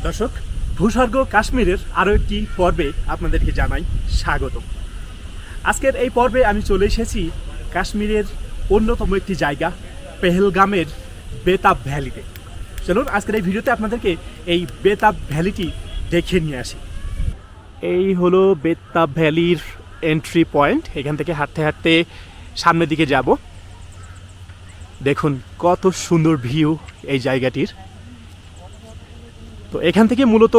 দর্শক, ভূস্বর্গ কাশ্মীরের আরও একটি পর্বে আপনাদেরকে জানাই স্বাগত। আজকের এই পর্বে আমি চলে এসেছি কাশ্মীরের অন্যতম একটি জায়গা পেহেলগামের বেতাব ভ্যালিতে। চলুন আজকের এই ভিডিওতে আপনাদেরকে এই বেতাব ভ্যালিটি দেখে নিয়ে আসি। এই হলো বেতাব ভ্যালির এন্ট্রি পয়েন্ট। এখান থেকে হাঁটতে হাঁটতে সামনের দিকে যাব। দেখুন কত সুন্দর ভিউ এই জায়গাটির। তো এখান থেকে মূলত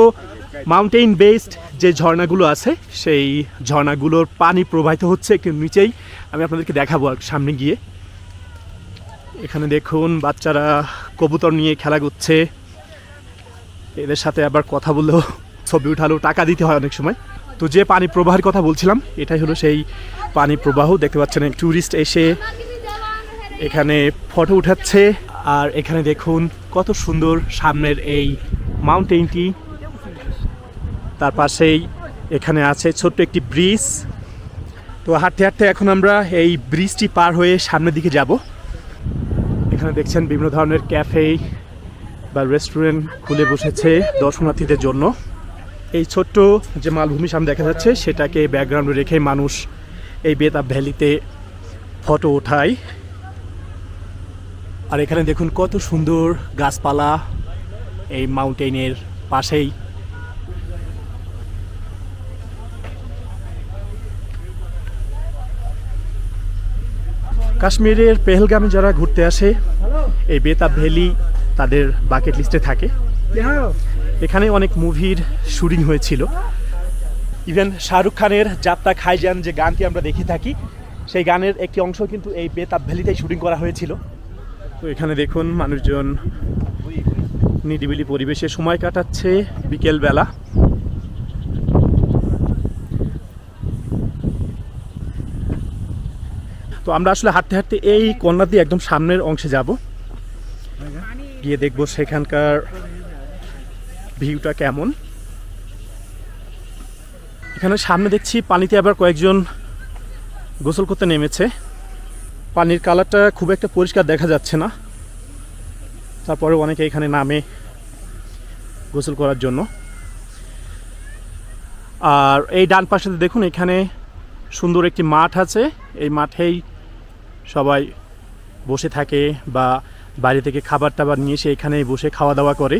মাউন্টেন বেসড যে ঝর্ণাগুলো আছে সেই ঝর্ণাগুলোর পানি প্রবাহিত হচ্ছে একটু নিচেই। আমি আপনাদেরকে দেখাবো সামনে গিয়ে। এখানে দেখুন বাচ্চারা কবুতর নিয়ে খেলা করছে। এদের সাথে আবার কথা বললেও ছবি উঠালেও টাকা দিতে হয় অনেক সময়। তো যে পানি প্রবাহের কথা বলছিলাম এটাই হলো সেই পানি প্রবাহ। দেখতে পাচ্ছেন ট্যুরিস্ট এসে এখানে ফটো উঠাচ্ছে। আর এখানে দেখুন কত সুন্দর সামনের এই মাউন্টেনটি। তার পাশেই এখানে আছে ছোট্ট একটি ব্রিজ। তো হাঁটতে হাঁটতে এখন আমরা এই ব্রিজটি পার হয়ে সামনের দিকে যাব। এখানে দেখছেন বিভিন্ন ধরনের ক্যাফে বা রেস্টুরেন্ট খুলে বসেছে দর্শনার্থীদের জন্য। এই ছোট্ট যে মালভূমি সামনে দেখা যাচ্ছে সেটাকে ব্যাকগ্রাউন্ডে রেখে মানুষ এই বেতাব ভ্যালিতে ফটো ওঠায়। আর এখানে দেখুন কত সুন্দর গাছপালা এই মাউন্টেনের পাশেই। কাশ্মীরের পেহেলগামে যারা ঘুরতে আসে এই বেতাব ভ্যালি তাদের বাকেট লিস্টে থাকে। এখানে অনেক মুভির শুটিং হয়েছিল। ইভেন শাহরুখ খানের যাত্রা খাইজান যে গানটি আমরা দেখে থাকি সেই গানের একটি অংশ কিন্তু এই বেতাব ভ্যালিতেই শুটিং করা হয়েছিল। তো এখানে দেখুন মানুষজন নিরিবিলি পরিবেশে সময় কাটাচ্ছে বিকেলবেলা। তো আমরা আসলে হাঁটতে হাঁটতে এই কর্নার দিয়ে একদম সামনের অংশে যাব, গিয়ে দেখবো সেখানকার ভিউটা কেমন। এখানে সামনে দেখছি পানিতে আবার কয়েকজন গোসল করতে নেমেছে। পানির কালারটা খুব একটা পরিষ্কার দেখা যাচ্ছে না, তারপরে অনেকে এখানে নামে গোসল করার জন্য। আর এই ডান পাশে দেখুন এখানে সুন্দর একটি মাঠ আছে। এই মাঠেই সবাই বসে থাকে বা বাইরে থেকে খাবার টাবার নিয়ে এসে এখানেই বসে খাওয়া দাওয়া করে।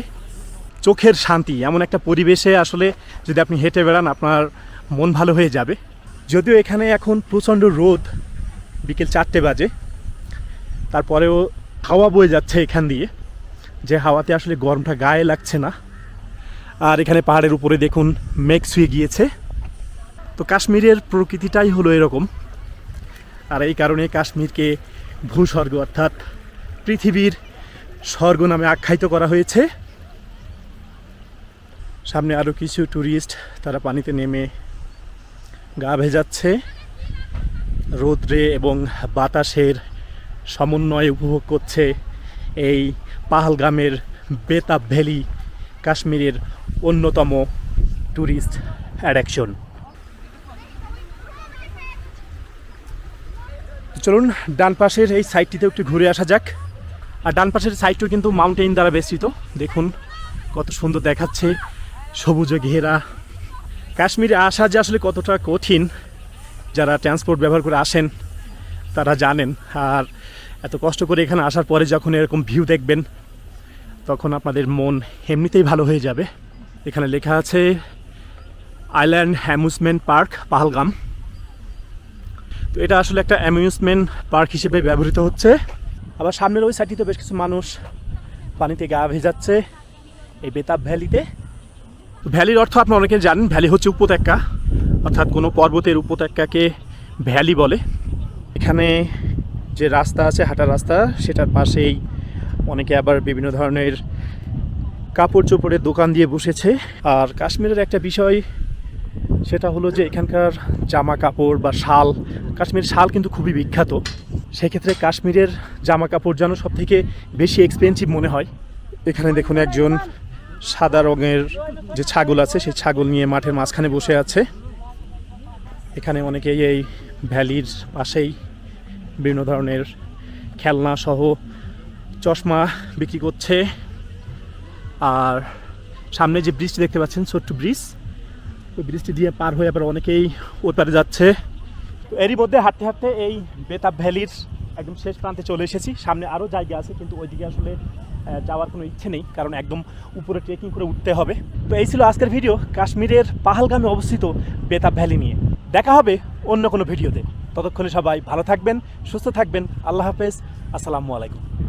চোখের শান্তি এমন একটা পরিবেশে আসলে যদি আপনি হেঁটে বেড়ান আপনার মন ভালো হয়ে যাবে। যদিও এখানে এখন প্রচণ্ড রোদ, বিকেল 4টে বাজে, তারপরেও হাওয়া বয়ে যাচ্ছে এখান দিয়ে, যে হাওয়াতে আসলে গরমটা গায়ে লাগছে না। আর এখানে পাহাড়ের উপরে দেখুন মেঘ ছুঁয়ে গিয়েছে। তো কাশ্মীরের প্রকৃতিটাই হলো এরকম। আর এই কারণে কাশ্মীরকে ভূস্বর্গ অর্থাৎ পৃথিবীর স্বর্গ নামে আখ্যায়িত করা হয়েছে। সামনে আরও কিছু ট্যুরিস্ট তারা পানিতে নেমে গা ভেজাচ্ছে। রোদ্রে এবং বাতাসের সমন্বয়ে উপভোগ করছে এই পেহেলগামের বেতাব ভ্যালি, কাশ্মীরের অন্যতম ট্যুরিস্ট অ্যাট্রাকশন। চলুন ডান পাশের এই সাইডটিতে একটু ঘুরে আসা যাক। আর ডান পাশের সাইডটিও কিন্তু মাউন্টেন দ্বারা বেষ্টিত। দেখুন কত সুন্দর দেখাচ্ছে, সবুজে ঘেরা। কাশ্মীরে আসা যে আসলে কতটা কঠিন যারা ট্রান্সপোর্ট ব্যবহার করে আসেন তারা জানেন। আর এত কষ্ট করে এখানে আসার পরে যখন এরকম ভিউ দেখবেন তখন আপনাদের মন এমনিতেই ভালো হয়ে যাবে। এখানে লেখা আছে আইল্যান্ড অ্যামিউজমেন্ট পার্ক পেহেলগাম। তো এটা আসলে একটা অ্যামিউজমেন্ট পার্ক হিসেবে ব্যবহৃত হচ্ছে। আবার সামনের ওই সাইডটিতে বেশ কিছু মানুষ পানিতে গা ভেজাচ্ছে এই বেতাব ভ্যালিতে। ভ্যালির অর্থ আপনি অনেকে জানেন, ভ্যালি হচ্ছে উপত্যকা, অর্থাৎ কোনো পর্বতের উপত্যকাকে ভ্যালি বলে। এখানে যে রাস্তা আছে হাঁটার রাস্তা সেটার পাশেই অনেকে আবার বিভিন্ন ধরনের কাপড় চোপড়ের দোকান দিয়ে বসেছে। আর কাশ্মীরের একটা বিষয় সেটা হলো যে এখানকার জামা কাপড় বা শাল, কাশ্মীরের শাল কিন্তু খুবই বিখ্যাত। সেক্ষেত্রে কাশ্মীরের জামা কাপড় যেন সব থেকে বেশি এক্সপেন্সিভ মনে হয়। এখানে দেখুন একজন সাদা রঙের যে ছাগল আছে সেই ছাগল নিয়ে মাঠের মাঝখানে বসে আছে। এখানে অনেকেই এই ভ্যালির পাশেই বিভিন্ন ধরনের খেলনা সহ চশমা বিক্রি করছে। আর সামনে যে ব্রিজটি দেখতে পাচ্ছেন, ছোট্ট ব্রিজ, ওই ব্রিজটি দিয়ে পার হয়ে আবার অনেকেই ওই পারে যাচ্ছে। তো এরই মধ্যে হাঁটতে হাঁটতে এই বেতাব ভ্যালির একদম শেষ প্রান্তে চলে এসেছি। সামনে আরও জায়গা আছে, কিন্তু ওইদিকে আসলে যাওয়ার কোনো ইচ্ছে নেই, কারণ একদম উপরে ট্রেকিং করে উঠতে হবে। তো এই ছিল আজকের ভিডিও কাশ্মীরের পাহালগামে অবস্থিত বেতাব ভ্যালি নিয়ে। দেখা হবে অন্য কোনো ভিডিওতে। ততক্ষণে সবাই ভালো থাকবেন, সুস্থ থাকবেন। আল্লাহ হাফেজ, আসসালামু আলাইকুম।